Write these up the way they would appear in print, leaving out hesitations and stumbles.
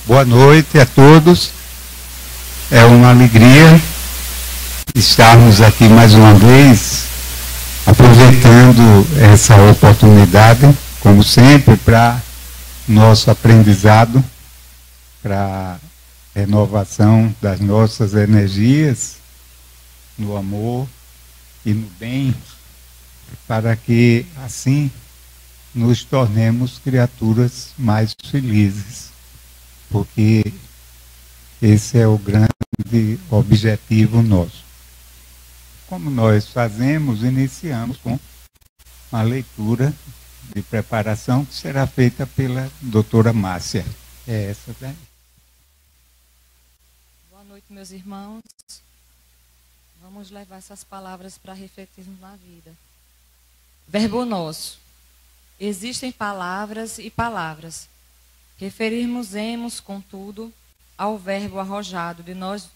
Boa noite a todos. É uma alegria estarmos aqui mais uma vez, aproveitando essa oportunidade, como sempre, para nosso aprendizado, para renovação das nossas energias no amor e no bem, para que assim nos tornemos criaturas mais felizes, porque esse é o grande objetivo nosso. Como nós fazemos, iniciamos com uma leitura de preparação que será feita pela doutora Márcia. É essa daí. Boa noite, meus irmãos. Vamos levar essas palavras para refletirmos na vida. Verbo nosso. Existem palavras e palavras. Referirmos-emos, contudo, ao verbo arrojado de nós,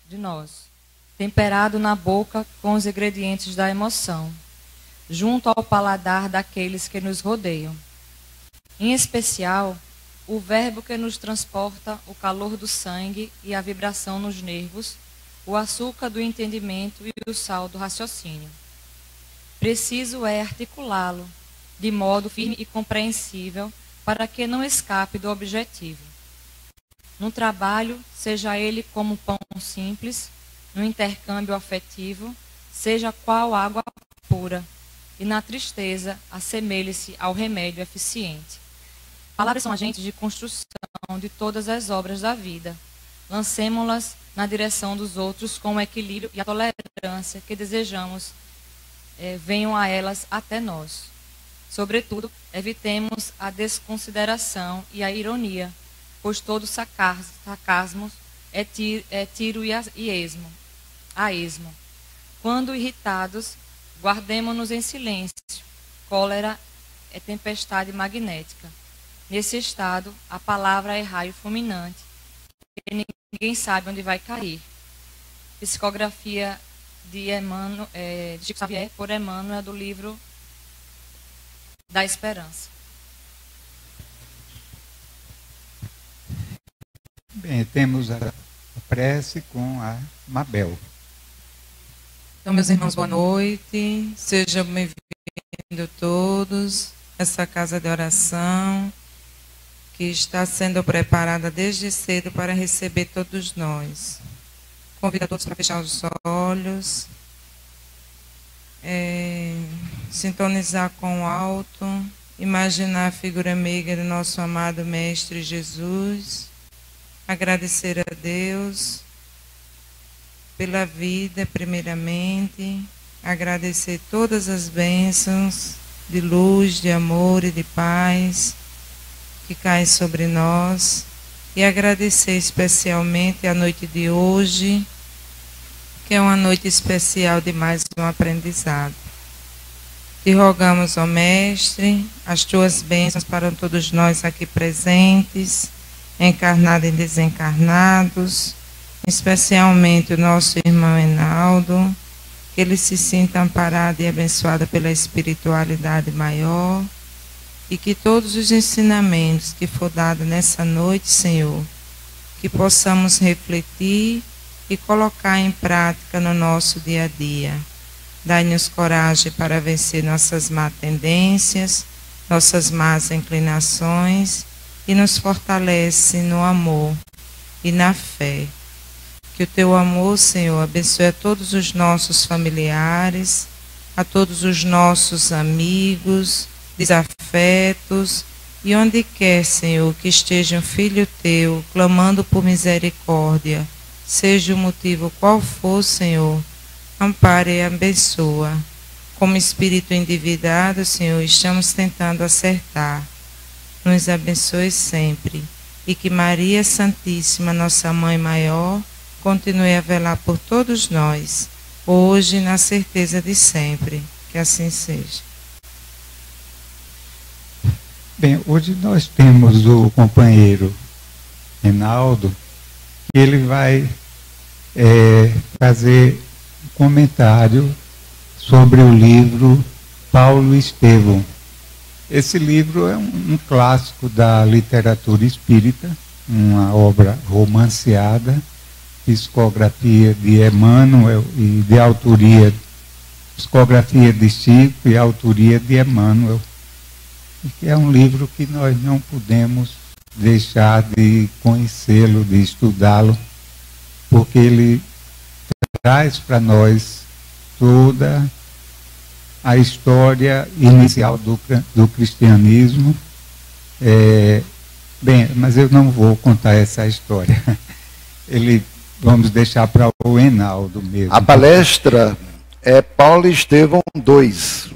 temperado na boca com os ingredientes da emoção, junto ao paladar daqueles que nos rodeiam. Em especial, o verbo que nos transporta o calor do sangue e a vibração nos nervos, o açúcar do entendimento e o sal do raciocínio. Preciso é articulá-lo de modo firme e compreensível para que não escape do objetivo. No trabalho, seja ele como pão simples, no intercâmbio afetivo, seja qual água pura, e na tristeza, assemelhe-se ao remédio eficiente. Palavras são agentes de construção de todas as obras da vida. Lancemo-las na direção dos outros com o equilíbrio e a tolerância que desejamos venham a elas até nós. Sobretudo, evitemos a desconsideração e a ironia, pois todo sarcasmo é tiro e esmo. Quando irritados, guardemo-nos em silêncio. Cólera é tempestade magnética. Nesse estado, a palavra é raio fulminante, e ninguém sabe onde vai cair. Psicografia de Chico Xavier, por Emmanuel, do livro da Esperança. Bem, temos a prece com a Mabel. Então, meus irmãos, boa noite. Sejam bem-vindos todos a essa casa de oração que está sendo preparada desde cedo para receber todos nós. Convido a todos para fechar os olhos, sintonizar com o alto, imaginar a figura meiga do nosso amado Mestre Jesus, agradecer a Deus pela vida, primeiramente, agradecer todas as bênçãos de luz, de amor e de paz que caem sobre nós, e agradecer especialmente a noite de hoje, que é uma noite especial de mais um aprendizado. Te rogamos, ó Mestre, as tuas bênçãos para todos nós aqui presentes, encarnados e desencarnados, especialmente o nosso irmão Enaldo, que ele se sinta amparado e abençoado pela espiritualidade maior, e que todos os ensinamentos que for dado nessa noite, Senhor, que possamos refletir e colocar em prática no nosso dia a dia. Dai-nos coragem para vencer nossas má tendências, nossas más inclinações, e nos fortalece no amor e na fé. Que o teu amor, Senhor, abençoe a todos os nossos familiares, a todos os nossos amigos, desafetos, e onde quer, Senhor, que esteja um filho teu, clamando por misericórdia, seja o motivo qual for, Senhor, ampare e abençoa. Como espírito endividado, Senhor, estamos tentando acertar. Nos abençoe sempre, e que Maria Santíssima, nossa Mãe Maior, continue a velar por todos nós, hoje e na certeza de sempre. Que assim seja. Bem, hoje nós temos o companheiro Enaldo, que ele vai fazer um comentário sobre o livro Paulo Estevão. Esse livro é um clássico da literatura espírita, uma obra romanceada, psicografia de Emmanuel e de autoria, psicografia de Chico e autoria de Emmanuel. Que é um livro que nós não podemos deixar de conhecê-lo, de estudá-lo, porque ele traz para nós toda a história inicial do cristianismo. Bem, mas eu não vou contar essa história. Vamos deixar para o Enaldo mesmo. A palestra é Paulo Estevão 2.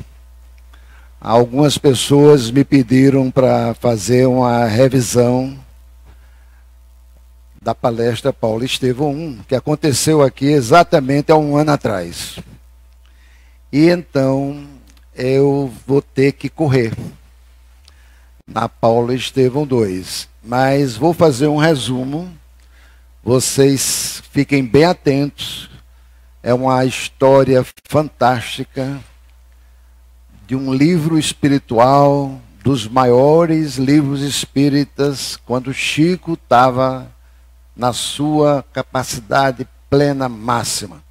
Algumas pessoas me pediram para fazer uma revisão da palestra Paulo Estevão 1, que aconteceu aqui exatamente há um ano atrás. E então eu vou ter que correr na Paulo Estevão 2. Mas vou fazer um resumo. Vocês fiquem bem atentos. É uma história fantástica de um livro espiritual, dos maiores livros espíritas, quando Chico estava na sua capacidade plena máxima.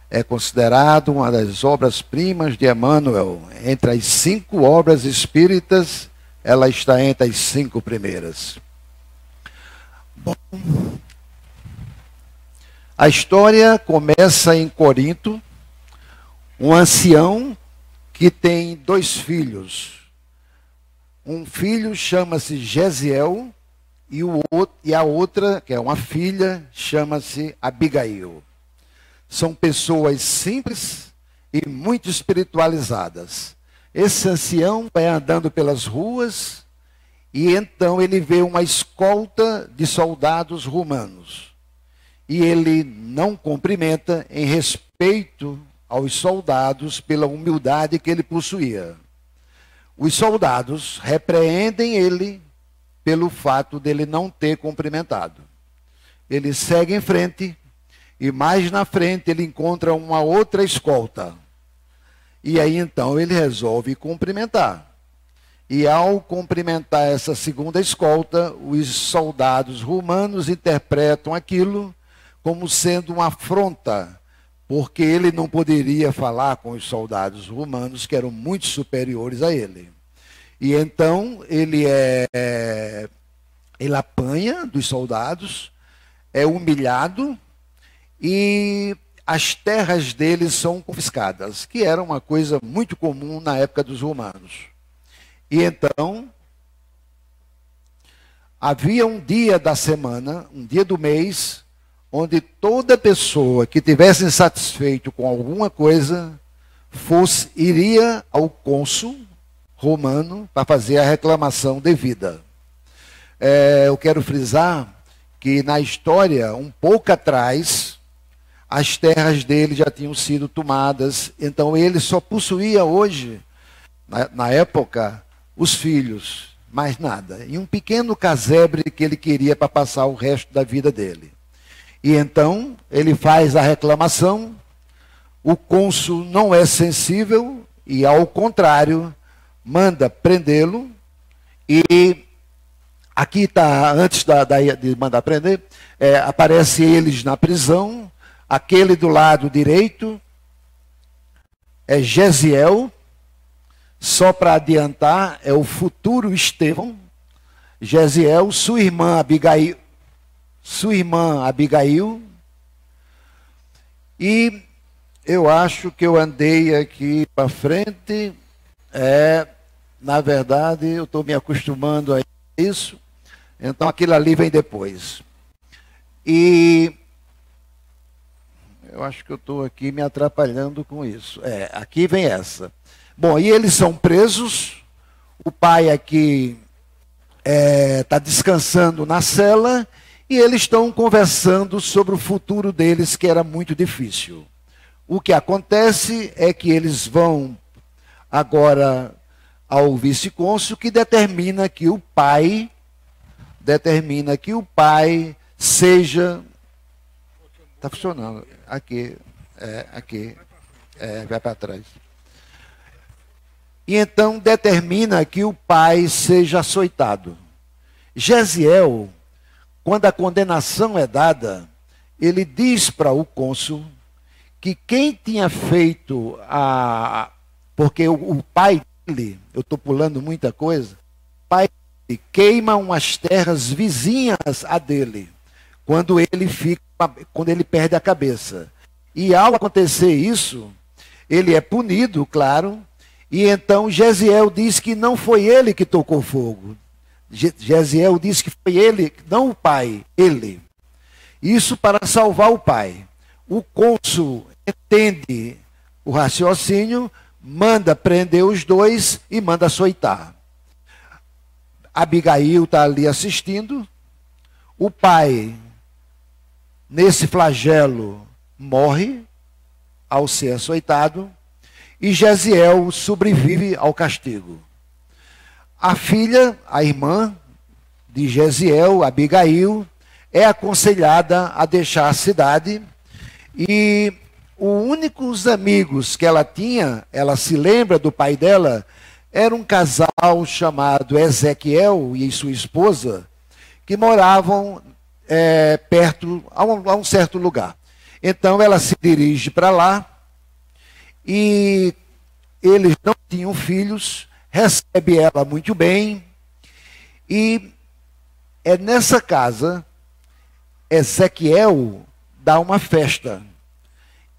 É considerado uma das obras-primas de Emmanuel. Entre as 5 obras espíritas, ela está entre as 5 primeiras. Bom, a história começa em Corinto. Um ancião que tem 2 filhos. Um filho chama-se Gesiel e a outra, que é uma filha, chama-se Abigail. São pessoas simples e muito espiritualizadas. Esse ancião vai andando pelas ruas e então ele vê uma escolta de soldados romanos. E ele não cumprimenta em respeito aos soldados pela humildade que ele possuía. Os soldados repreendem ele pelo fato dele não ter cumprimentado. Ele segue em frente e mais na frente ele encontra uma outra escolta. E aí então ele resolve cumprimentar. E ao cumprimentar essa segunda escolta, os soldados romanos interpretam aquilo como sendo uma afronta, porque ele não poderia falar com os soldados romanos, que eram muito superiores a ele. E então ele apanha dos soldados, é humilhado, e as terras dele são confiscadas, que era uma coisa muito comum na época dos romanos. E então, havia um dia da semana, um dia do mês, onde toda pessoa que tivesse insatisfeito com alguma coisa, iria ao cônsul romano para fazer a reclamação devida. Eu quero frisar que na história, um pouco atrás, as terras dele já tinham sido tomadas, então ele só possuía hoje, na época, os filhos, mais nada. E um pequeno casebre que ele queria para passar o resto da vida dele. E então, ele faz a reclamação, o cônsul não é sensível e, ao contrário, manda prendê-lo. E aqui está, antes de mandar prender, aparece eles na prisão. Aquele do lado direito é Gesiel, só para adiantar, é o futuro Estevão. Gesiel, sua irmã Abigail, e eu acho que eu andei aqui para frente, na verdade eu estou me acostumando a isso, então aquilo ali vem depois. E eu acho que eu estou aqui me atrapalhando com isso. Aqui vem essa. Bom, e eles são presos, o pai aqui está descansando na cela, e eles estão conversando sobre o futuro deles, que era muito difícil. O que acontece é que eles vão agora ao vice-cônsul, que determina que o pai seja... Está funcionando. Aqui. Vai para trás. E então determina que o pai seja açoitado. Gesiel, quando a condenação é dada, ele diz para o cônsul que quem tinha feito a... Porque o pai dele, eu estou pulando muita coisa, o pai dele queima umas terras vizinhas a dele, quando ele perde a cabeça. E ao acontecer isso, ele é punido, claro, e então Gesiel diz que não foi ele que tocou fogo. Gesiel diz que foi ele, não o pai, ele. Isso para salvar o pai. O cônsul entende o raciocínio, manda prender os dois e manda açoitar. Abigail está ali assistindo. O pai, nesse flagelo, morre ao ser açoitado. E Gesiel sobrevive ao castigo. A filha, a irmã de Gesiel, Abigail, é aconselhada a deixar a cidade. E os únicos amigos que ela tinha, ela se lembra do pai dela, era um casal chamado Ezequiel e sua esposa, que moravam perto, a um certo lugar. Então ela se dirige para lá, e eles não tinham filhos, recebe ela muito bem, e é nessa casa, Ezequiel dá uma festa.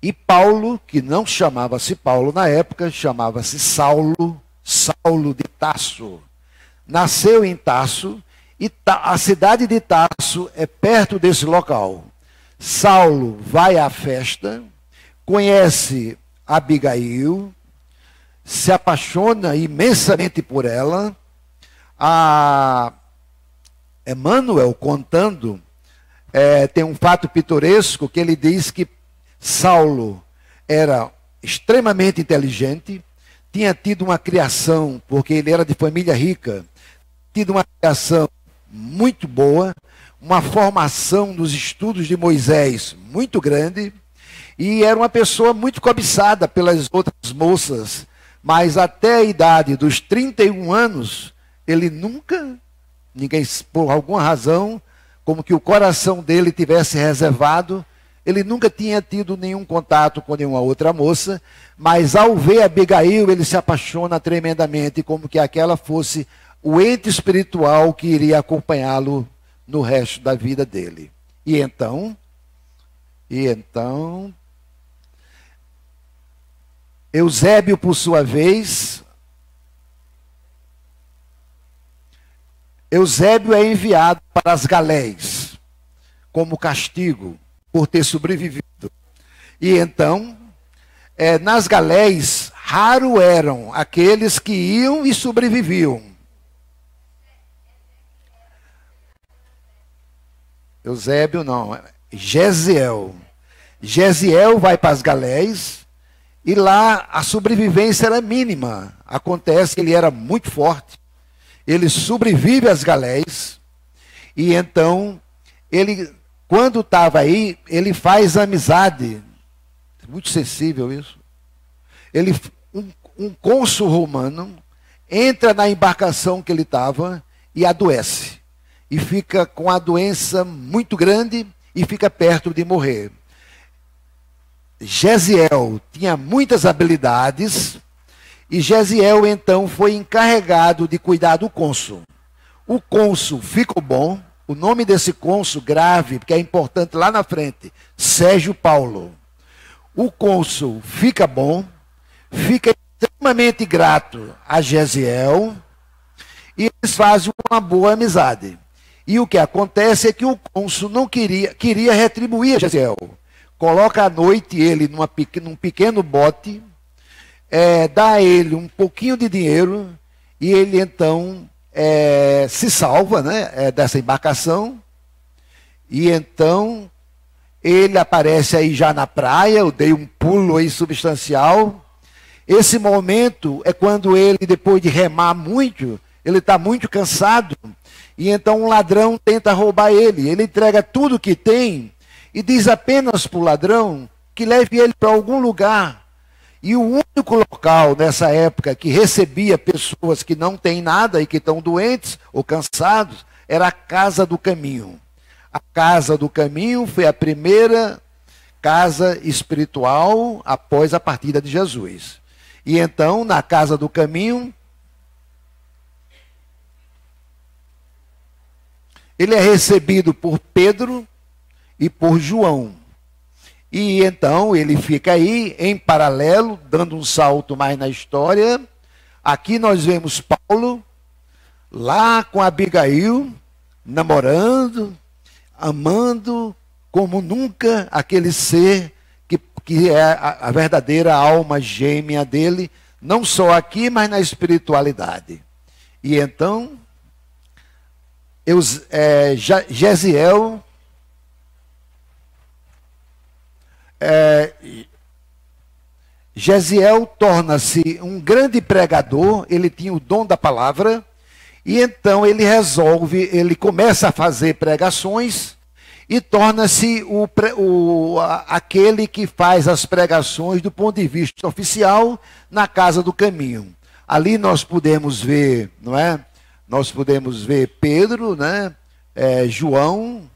E Paulo, que não chamava-se Paulo na época, chamava-se Saulo, Saulo de Tarso. Nasceu em Tarso, e a cidade de Tarso é perto desse local. Saulo vai à festa, conhece Abigail, se apaixona imensamente por ela. A Emmanuel contando, tem um fato pitoresco que ele diz que Saulo era extremamente inteligente, tinha tido uma criação, porque ele era de família rica, tido uma criação muito boa, uma formação nos estudos de Moisés muito grande, e era uma pessoa muito cobiçada pelas outras moças, mas até a idade dos 31 anos, ele nunca, ninguém, por alguma razão, como que o coração dele tivesse reservado, ele nunca tinha tido nenhum contato com nenhuma outra moça, mas ao ver Abigail, ele se apaixona tremendamente, como que aquela fosse o ente espiritual que iria acompanhá-lo no resto da vida dele. E então, Eusébio, por sua vez, Eusébio é enviado para as galés, como castigo por ter sobrevivido. E então, nas galés, raro eram aqueles que iam e sobreviviam. Eusébio não, Gesiel. Gesiel vai para as galés, e lá a sobrevivência era mínima. Acontece que ele era muito forte. Ele sobrevive às galés, e então, quando estava aí, ele faz amizade. Muito sensível isso. Um cônsul romano entra na embarcação que ele estava e adoece. E fica com a doença muito grande e fica perto de morrer. Gesiel tinha muitas habilidades, e Gesiel então foi encarregado de cuidar do cônsul. O cônsul ficou bom. O nome desse cônsul, grave, porque é importante lá na frente, Sérgio Paulo. O cônsul fica bom, fica extremamente grato a Gesiel, e eles fazem uma boa amizade. E o que acontece é que o cônsul não queria retribuir a Gesiel. Coloca à noite ele num pequeno bote, dá a ele um pouquinho de dinheiro, e ele então se salva, né, dessa embarcação. E então ele aparece aí já na praia. Eu dei um pulo aí substancial. Esse momento é quando ele, depois de remar muito, ele está muito cansado, e então um ladrão tenta roubar ele. Ele entrega tudo que tem e diz apenas para o ladrão que leve ele para algum lugar. E o único local nessa época que recebia pessoas que não têm nada e que estão doentes ou cansados era a casa do caminho. A casa do caminho foi a primeira casa espiritual após a partida de Jesus. E então, na casa do caminho, ele é recebido por Pedro e por João. E então ele fica aí em paralelo, dando um salto mais na história. Aqui nós vemos Paulo lá com Abigail, namorando, amando como nunca aquele ser que é a verdadeira alma gêmea dele, não só aqui, mas na espiritualidade. E então, Gesiel torna-se um grande pregador, ele tinha o dom da palavra, e então ele começa a fazer pregações e torna-se aquele que faz as pregações do ponto de vista oficial na casa do caminho. Ali nós podemos ver, não é? Nós podemos ver Pedro, né? João,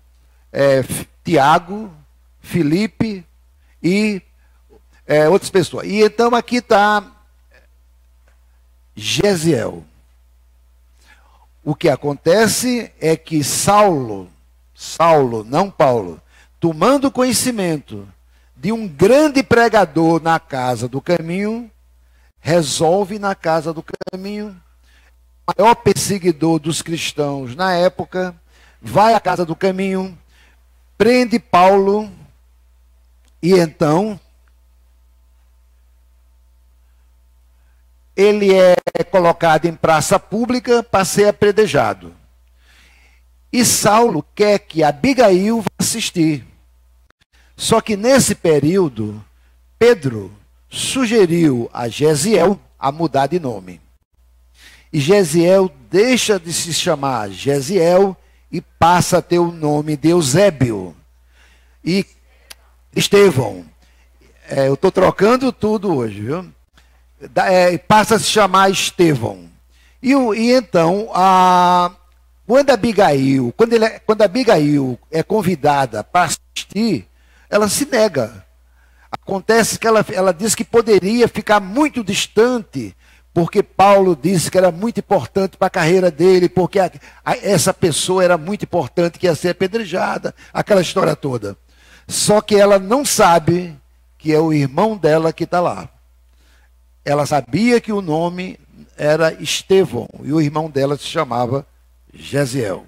Tiago, Filipe e outras pessoas. E então aqui está Gesiel. O que acontece é que Saulo, não Paulo, tomando conhecimento de um grande pregador na casa do caminho, resolve na casa do caminho, o maior perseguidor dos cristãos na época, vai à casa do caminho, prende Paulo e então ele é colocado em praça pública para ser apedrejado. E Saulo quer que Abigail vá assistir. Só que nesse período, Pedro sugeriu a Gesiel a mudar de nome. E Gesiel deixa de se chamar Gesiel e passa a ter o nome de Eusébio. E Estevão. Eu estou trocando tudo hoje, viu? Passa a se chamar Estevão. E então, quando Abigail é convidada para assistir, ela se nega. Acontece que ela diz que poderia ficar muito distante, porque Paulo disse que era muito importante para a carreira dele, porque essa pessoa era muito importante, que ia ser apedrejada, aquela história toda. Só que ela não sabe que é o irmão dela que está lá. Ela sabia que o nome era Estevão, e o irmão dela se chamava Gesiel.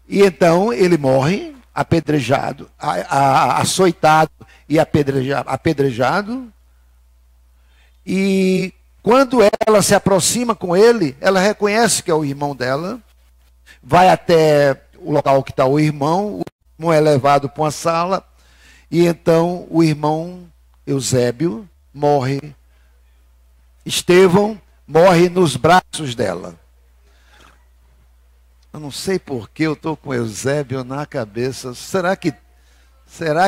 E então ele morre, apedrejado, açoitado e apedrejado. E quando ela se aproxima com ele, ela reconhece que é o irmão dela, vai até o local que está o irmão é levado para uma sala, e então o irmão Eusébio morre. Estevão morre nos braços dela. Eu não sei por que eu estou com Eusébio na cabeça. Será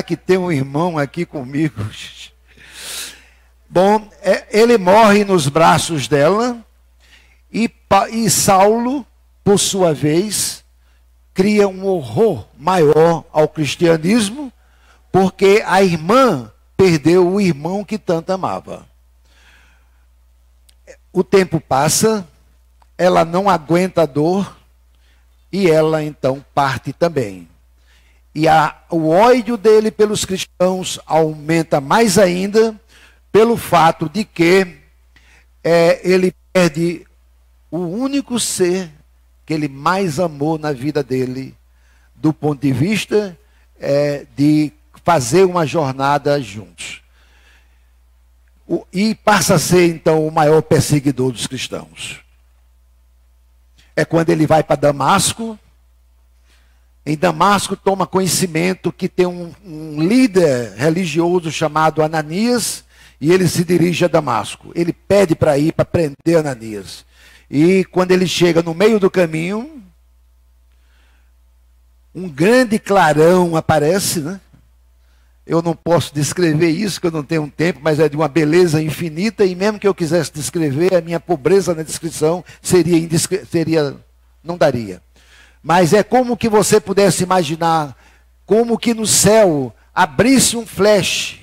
que tem um irmão aqui comigo? Bom, ele morre nos braços dela. E Saulo, por sua vez, cria um horror maior ao cristianismo, porque a irmã perdeu o irmão que tanto amava. O tempo passa, ela não aguenta a dor, e ela então parte também. E o ódio dele pelos cristãos aumenta mais ainda, pelo fato de que ele perde o único ser que ele mais amou na vida dele, do ponto de vista de fazer uma jornada juntos. E passa a ser, então, o maior perseguidor dos cristãos. É quando ele vai para Damasco. Em Damasco, toma conhecimento que tem um líder religioso chamado Ananias, e ele se dirige a Damasco. Ele pede para ir para prender Ananias. E quando ele chega no meio do caminho, um grande clarão aparece, né? Eu não posso descrever isso, que eu não tenho tempo, mas é de uma beleza infinita, e mesmo que eu quisesse descrever, a minha pobreza na descrição não daria. mas é como que você pudesse imaginar, como que no céu abrisse um flash,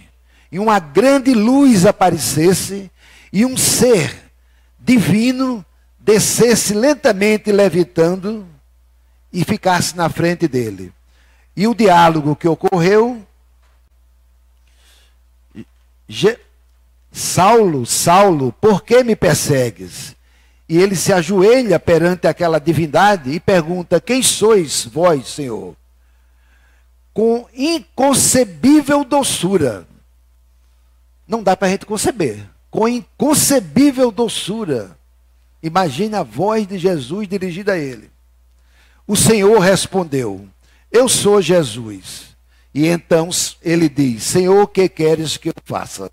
e uma grande luz aparecesse, e um ser divino descesse lentamente levitando e ficasse na frente dele. E o diálogo que ocorreu: Saulo, Saulo, por que me persegues? E ele se ajoelha perante aquela divindade e pergunta: quem sois vós, Senhor? Com inconcebível doçura. Não dá para a gente conceber. Com inconcebível doçura. Imagine a voz de Jesus dirigida a ele. O Senhor respondeu: eu sou Jesus. E então ele diz: Senhor, o que queres que eu faça?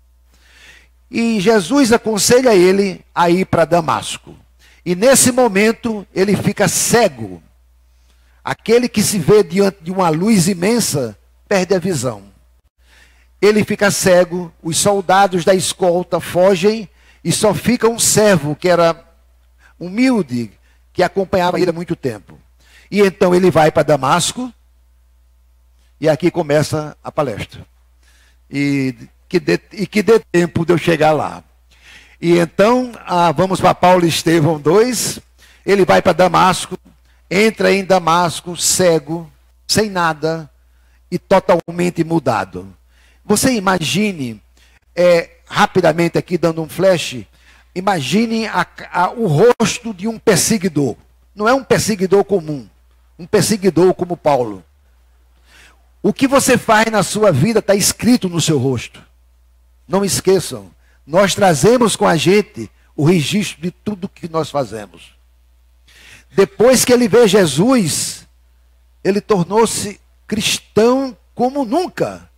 E Jesus aconselha ele a ir para Damasco. E nesse momento ele fica cego. Aquele que se vê diante de uma luz imensa perde a visão. Ele fica cego, os soldados da escolta fogem e só fica um servo que era humilde, que acompanhava ele há muito tempo. E então ele vai para Damasco, e aqui começa a palestra. E que dê tempo de eu chegar lá. E então, vamos para Paulo e Estevão 2, ele vai para Damasco, entra em Damasco cego, sem nada, e totalmente mudado. Você imagine, rapidamente aqui dando um flash, imagine o rosto de um perseguidor. Não é um perseguidor comum, um perseguidor como Paulo. O que você faz na sua vida está escrito no seu rosto. Não esqueçam, nós trazemos com a gente o registro de tudo que nós fazemos. Depois que ele vê Jesus, ele tornou-se cristão como nunca.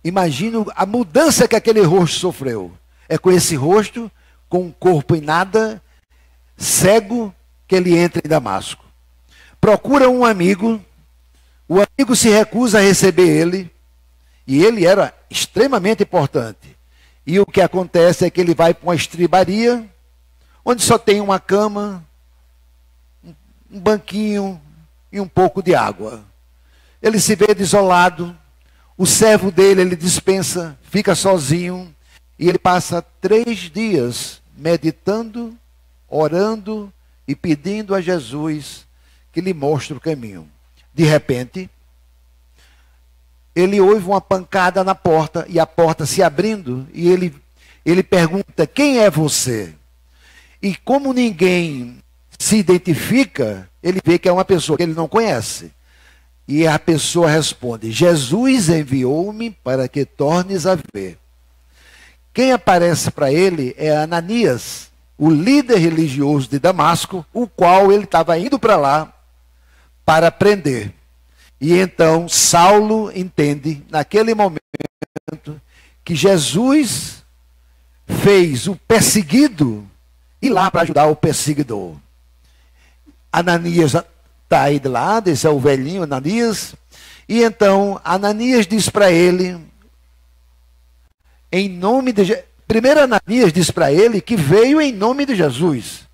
Imagina a mudança que aquele rosto sofreu. É com esse rosto, com um corpo em nada, cego, que ele entra em Damasco. Procura um amigo, o amigo se recusa a receber ele, e ele era extremamente importante. E o que acontece é que ele vai para uma estribaria, onde só tem uma cama, um banquinho e um pouco de água. Ele se vê desolado, o servo dele ele dispensa, fica sozinho, e ele passa 3 dias meditando, orando e pedindo a Jesus que lhe mostre o caminho. De repente, ele ouve uma pancada na porta, e a porta se abrindo, e ele pergunta: quem é você? E como ninguém se identifica, ele vê que é uma pessoa que ele não conhece. E a pessoa responde: Jesus enviou-me para que tornes a ver. Quem aparece para ele é Ananias, o líder religioso de Damasco, o qual ele estava indo para lá para prender. E então Saulo entende, naquele momento, que Jesus fez o perseguido ir lá para ajudar o perseguidor. Ananias está aí de lado, esse é o velhinho Ananias. E então Ananias diz para ele, em nome de... Primeiro Ananias diz para ele que veio em nome de Jesus.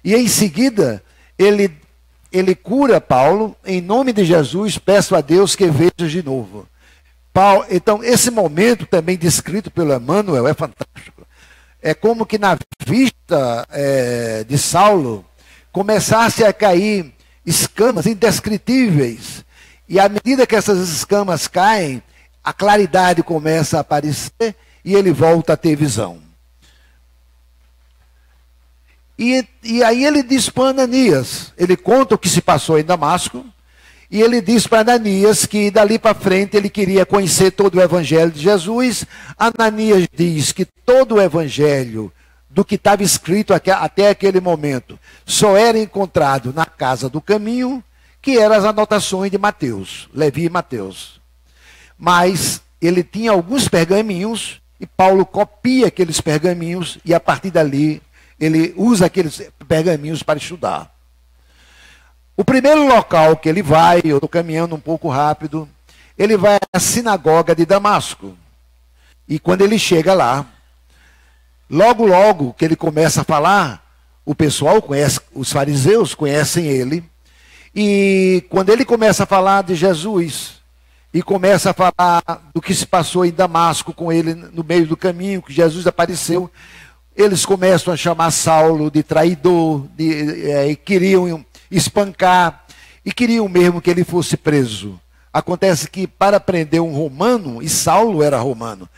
E em seguida ele cura Paulo, em nome de Jesus, peço a Deus que veja de novo. Então, esse momento também descrito pelo Emmanuel é fantástico. É como que na vista de Saulo começasse a cair escamas indescritíveis. E à medida que essas escamas caem, a claridade começa a aparecer e ele volta a ter visão. E aí ele diz para Ananias, ele conta o que se passou em Damasco, e ele diz para Ananias que dali para frente ele queria conhecer todo o evangelho de Jesus. Ananias diz que todo o evangelho do que estava escrito até aquele momento só era encontrado na casa do caminho, que eram as anotações de Mateus, Levi e Mateus. Mas ele tinha alguns pergaminhos, e Paulo copia aqueles pergaminhos, e a partir dali ele usa aqueles pergaminhos para estudar. O primeiro local que ele vai, eu estou caminhando um pouco rápido, ele vai à sinagoga de Damasco. E quando ele chega lá, logo que ele começa a falar, o pessoal conhece, os fariseus conhecem ele, E quando ele começa a falar de Jesus, e começa a falar do que se passou em Damasco com ele no meio do caminho, que Jesus apareceu, eles começam a chamar Saulo de traidor, e queriam espancar, e queriam mesmo que ele fosse preso. Acontece que para prender um romano, e Saulo era romano,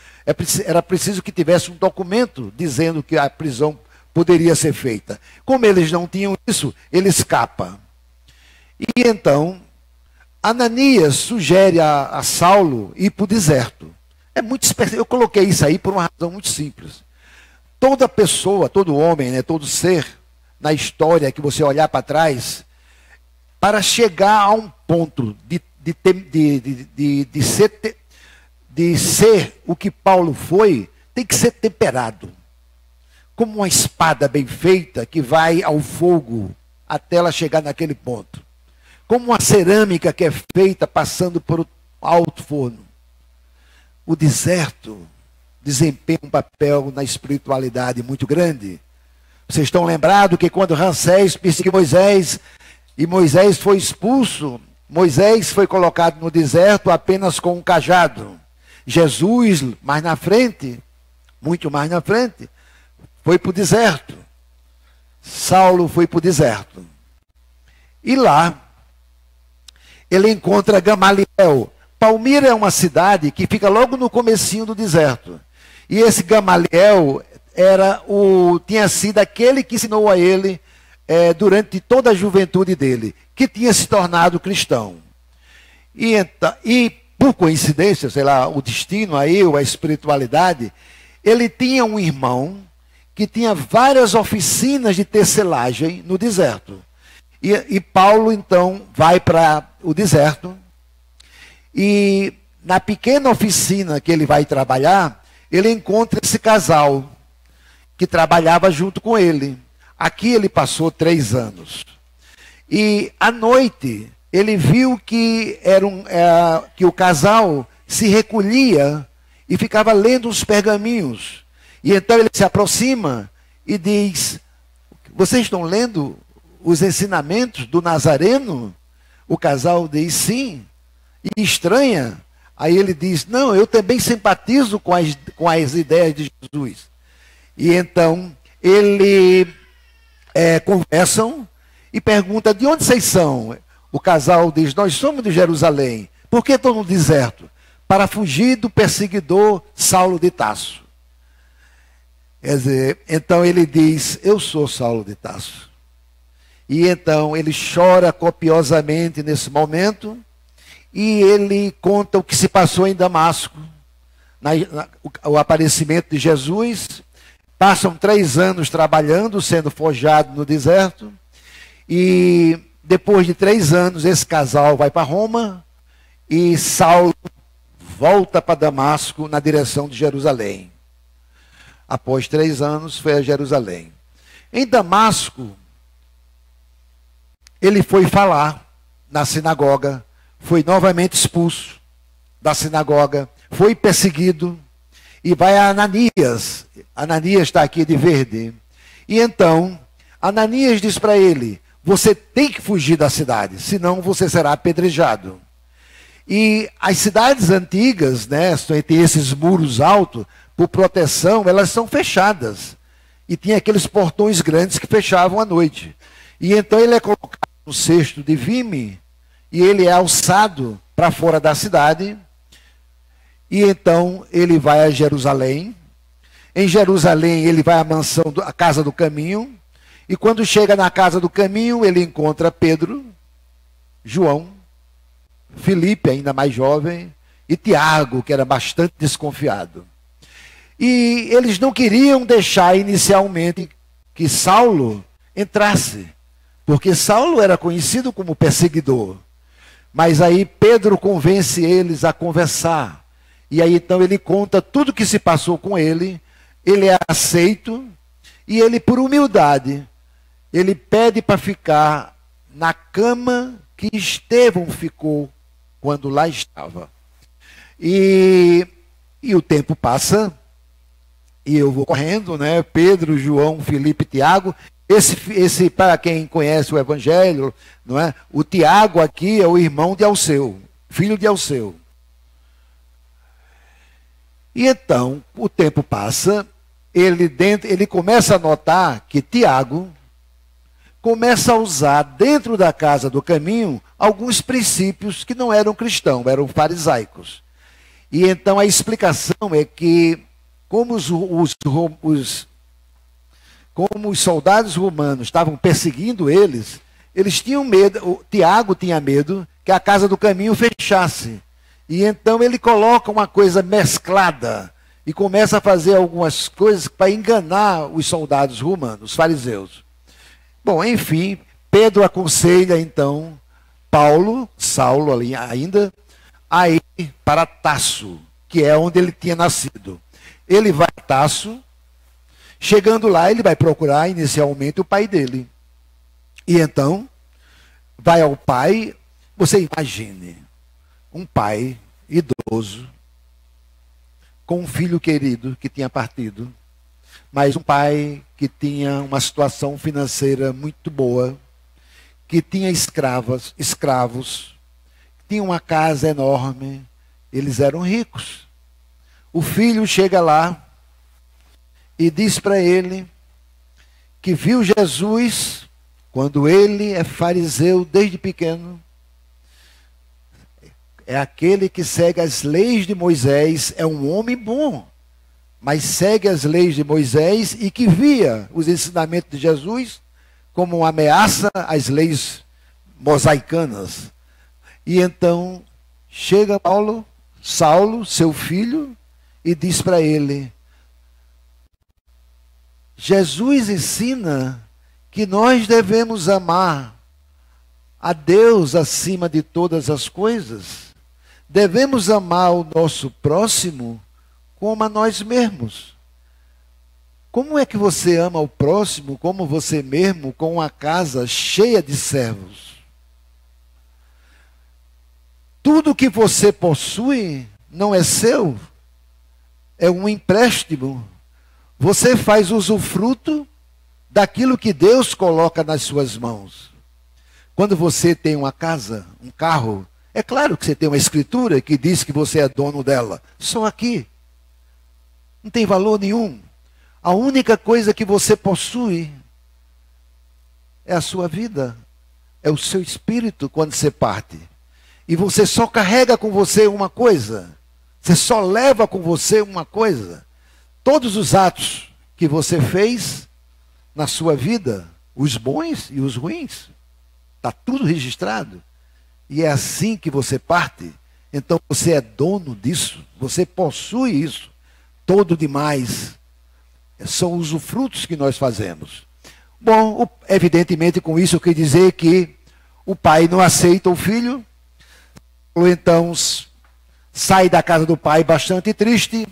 era preciso que tivesse um documento dizendo que a prisão poderia ser feita. Como eles não tinham isso, ele escapa. E então, Ananias sugere a Saulo ir para o deserto. É muito específico. Eu coloquei isso aí por uma razão muito simples. Toda pessoa, todo homem, né, todo ser, na história que você olhar para trás, para chegar a um ponto de ser o que Paulo foi, tem que ser temperado. Como uma espada bem feita que vai ao fogo até ela chegar naquele ponto. Como uma cerâmica que é feita passando por alto forno. O deserto desempenha um papel na espiritualidade muito grande. Vocês estão lembrados que quando Ramsés perseguiu Moisés e Moisés foi expulso, Moisés foi colocado no deserto apenas com um cajado. Jesus, mais na frente, muito mais na frente, foi para o deserto. Saulo foi para o deserto. E lá, ele encontra Gamaliel. Palmira é uma cidade que fica logo no comecinho do deserto. E esse Gamaliel tinha sido aquele que ensinou a ele durante toda a juventude dele, que tinha se tornado cristão. E por coincidência, sei lá, o destino aí, ou a espiritualidade, ele tinha um irmão que tinha várias oficinas de tecelagem no deserto. E Paulo, então, vai para o deserto. E na pequena oficina que ele vai trabalhar, ele encontra esse casal que trabalhava junto com ele. Aqui ele passou 3 anos. E à noite, ele viu que, que o casal se recolhia e ficava lendo os pergaminhos. E então ele se aproxima e diz: vocês estão lendo os ensinamentos do Nazareno? O casal diz sim, e estranha. Aí ele diz: não, eu também simpatizo com as ideias de Jesus. E então conversam e pergunta: de onde vocês são? O casal diz: nós somos de Jerusalém. Por que estão no deserto? Para fugir do perseguidor Saulo de Tarso. Quer dizer, então ele diz: eu sou Saulo de Tarso. E então ele chora copiosamente nesse momento, e ele conta o que se passou em Damasco, o aparecimento de Jesus. Passam 3 anos trabalhando, sendo forjado no deserto, e depois de 3 anos esse casal vai para Roma, e Saulo volta para Damasco na direção de Jerusalém. Após 3 anos foi a Jerusalém. Em Damasco, ele foi falar na sinagoga, foi novamente expulso da sinagoga, foi perseguido, e vai a Ananias. Ananias está aqui de verde. E então, Ananias diz para ele: você tem que fugir da cidade, senão você será apedrejado. E as cidades antigas, né, tem esses muros altos, por proteção, elas são fechadas. E tinha aqueles portões grandes que fechavam à noite. E então ele é colocado no cesto de vime, e ele é alçado para fora da cidade. E então ele vai a Jerusalém. Em Jerusalém ele vai à mansão, à casa do caminho. E quando chega na casa do caminho, ele encontra Pedro, João, Filipe, ainda mais jovem, e Tiago, que era bastante desconfiado. E eles não queriam deixar inicialmente que Saulo entrasse, porque Saulo era conhecido como perseguidor. Mas aí Pedro convence eles a conversar. E aí então ele conta tudo o que se passou com ele, ele é aceito, e ele, por humildade, ele pede para ficar na cama que Estevão ficou quando lá estava. E o tempo passa, e eu vou correndo, né? Pedro, João, Filipe, Tiago, Esse para quem conhece o Evangelho, não é? O Tiago aqui é o irmão de Alceu, filho de Alceu. E então, o tempo passa, ele começa a notar que Tiago começa a usar dentro da casa do caminho alguns princípios que não eram cristãos, eram farisaicos. E então a explicação é que, como os soldados romanos estavam perseguindo eles tinham medo, Tiago tinha medo que a casa do caminho fechasse. E então ele coloca uma coisa mesclada e começa a fazer algumas coisas para enganar os soldados romanos, os fariseus. Bom, enfim, Pedro aconselha então Saulo ali ainda, a ir para Tarso, que é onde ele tinha nascido. Ele vai a Tarso, chegando lá ele vai procurar inicialmente o pai dele. E então, vai ao pai, você imagine, um pai idoso, com um filho querido que tinha partido, mas um pai que tinha uma situação financeira muito boa, que tinha escravos, tinha uma casa enorme, eles eram ricos. O filho chega lá e diz para ele que viu Jesus quando ele é fariseu desde pequeno. É aquele que segue as leis de Moisés, é um homem bom, mas segue as leis de Moisés e que via os ensinamentos de Jesus como uma ameaça às leis mosaicanas. E então chega Saulo, seu filho, e diz para ele: Jesus ensina que nós devemos amar a Deus acima de todas as coisas. Devemos amar o nosso próximo como a nós mesmos. Como é que você ama o próximo como você mesmo, com uma casa cheia de servos? Tudo que você possui não é seu, é um empréstimo. Você faz usufruto daquilo que Deus coloca nas suas mãos. Quando você tem uma casa, um carro, é claro que você tem uma escritura que diz que você é dono dela. Só aqui. Não tem valor nenhum. A única coisa que você possui é a sua vida. É o seu espírito quando você parte. E você só carrega com você uma coisa. Você só leva com você uma coisa. Todos os atos que você fez na sua vida, os bons e os ruins, está tudo registrado. E é assim que você parte. Então você é dono disso. Você possui isso. Todo demais são usufrutos que nós fazemos. Bom, evidentemente com isso eu quero dizer que o pai não aceita o filho. Ou então sai da casa do pai bastante triste.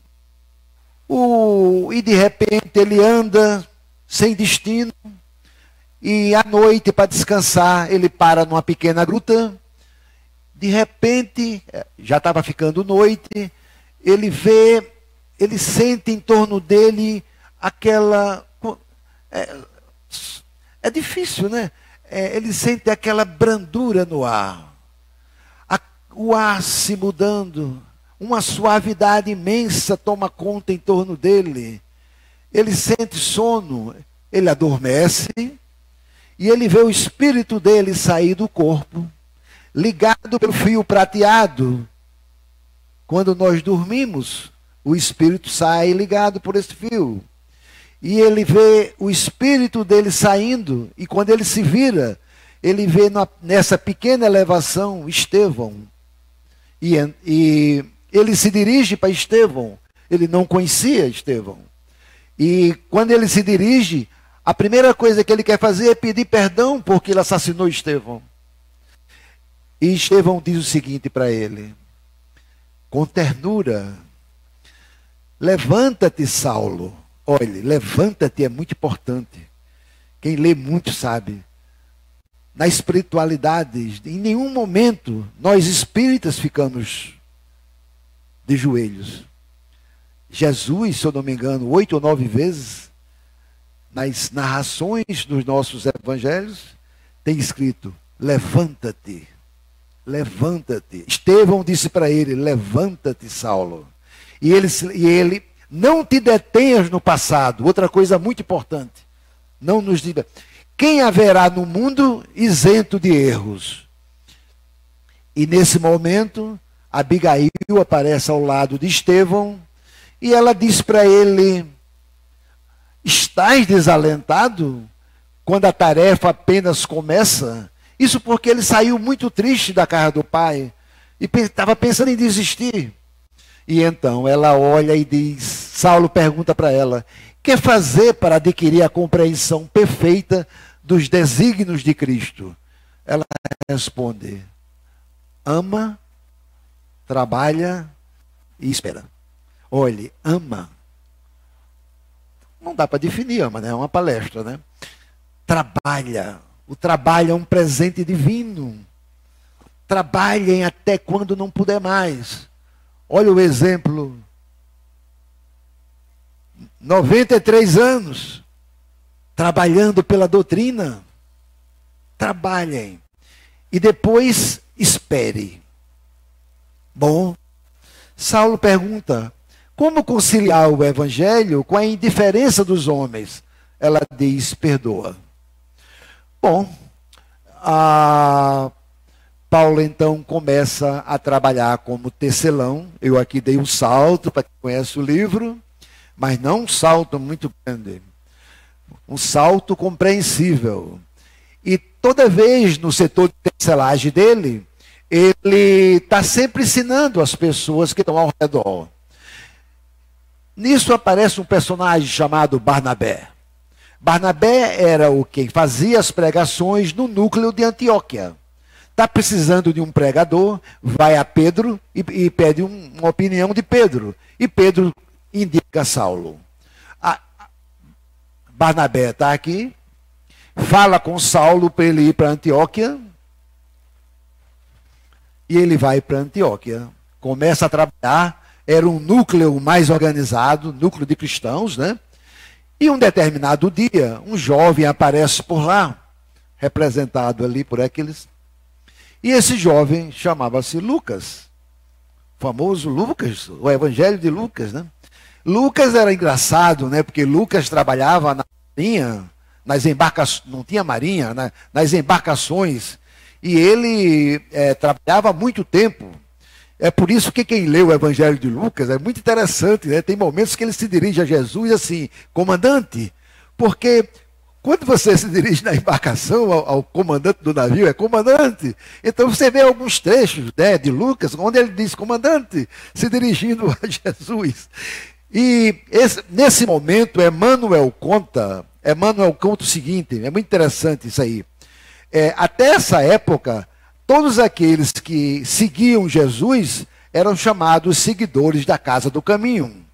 E de repente ele anda sem destino. E à noite, para descansar, ele para numa pequena gruta. De repente, já estava ficando noite, ele sente em torno dele aquela... É difícil, né? Ele sente aquela brandura no ar. O ar se mudando, uma suavidade imensa toma conta em torno dele. Ele sente sono, ele adormece, e ele vê o espírito dele sair do corpo, ligado pelo fio prateado. Quando nós dormimos, o espírito sai ligado por esse fio. E ele vê o espírito dele saindo, e quando ele se vira, ele vê nessa pequena elevação Estevão. E ele se dirige para Estevão. Ele não conhecia Estevão. E quando ele se dirige, a primeira coisa que ele quer fazer é pedir perdão porque ele assassinou Estevão. E Estevão diz o seguinte para ele, com ternura: levanta-te, Saulo. Olhe, levanta-te é muito importante. Quem lê muito sabe. Na espiritualidade, em nenhum momento nós espíritas ficamos de joelhos. Jesus, se eu não me engano, 8 ou 9 vezes, nas narrações dos nossos evangelhos, tem escrito: levanta-te, levanta-te. Estevão disse para ele: levanta-te, Saulo. E ele: não te detenhas no passado. Outra coisa muito importante. Não nos diga. Quem haverá no mundo isento de erros? E nesse momento, Abigail aparece ao lado de Estevão e ela diz para ele: estás desalentado quando a tarefa apenas começa? Isso porque ele saiu muito triste da casa do pai e estava pensando em desistir. E então ela olha e diz, Saulo pergunta para ela: que fazer para adquirir a compreensão perfeita dos desígnios de Cristo? Ela responde: ama, trabalha e espera. Olhe, ama. Não dá para definir ama, né? É uma palestra, né? Trabalha. O trabalho é um presente divino. Trabalhem até quando não puder mais. Olha o exemplo. 93 anos trabalhando pela doutrina. Trabalhem. E depois espere. Bom, Saulo pergunta: como conciliar o evangelho com a indiferença dos homens? Ela diz: perdoa. Bom, Paulo então começa a trabalhar como tecelão. Eu aqui dei um salto para quem conhece o livro, mas não um salto muito grande. Um salto compreensível. E toda vez no setor de tecelagem dele, ele está sempre ensinando as pessoas que estão ao redor. Nisso aparece um personagem chamado Barnabé. Barnabé era o quem fazia as pregações no núcleo de Antioquia. Está precisando de um pregador, vai a Pedro e pede uma opinião de Pedro. E Pedro indica Saulo. Barnabé está aqui, fala com Saulo para ele ir para Antioquia. E ele vai para Antioquia, começa a trabalhar. Era um núcleo mais organizado, núcleo de cristãos, né? E um determinado dia, um jovem aparece por lá, representado ali por aqueles. E esse jovem chamava-se Lucas, famoso Lucas, o Evangelho de Lucas, né? Lucas era engraçado, né? Porque Lucas trabalhava na marinha, nas embarcações, não tinha marinha, né? Nas embarcações, e ele trabalhava há muito tempo. É por isso que quem lê o Evangelho de Lucas é muito interessante, né? Tem momentos que ele se dirige a Jesus assim: comandante, porque quando você se dirige na embarcação ao comandante do navio, é comandante. Então você vê alguns trechos, né, de Lucas, onde ele diz comandante, se dirigindo a Jesus. E nesse momento, Emmanuel conta o seguinte, é muito interessante isso aí. Até essa época, todos aqueles que seguiam Jesus eram chamados seguidores da casa do caminho.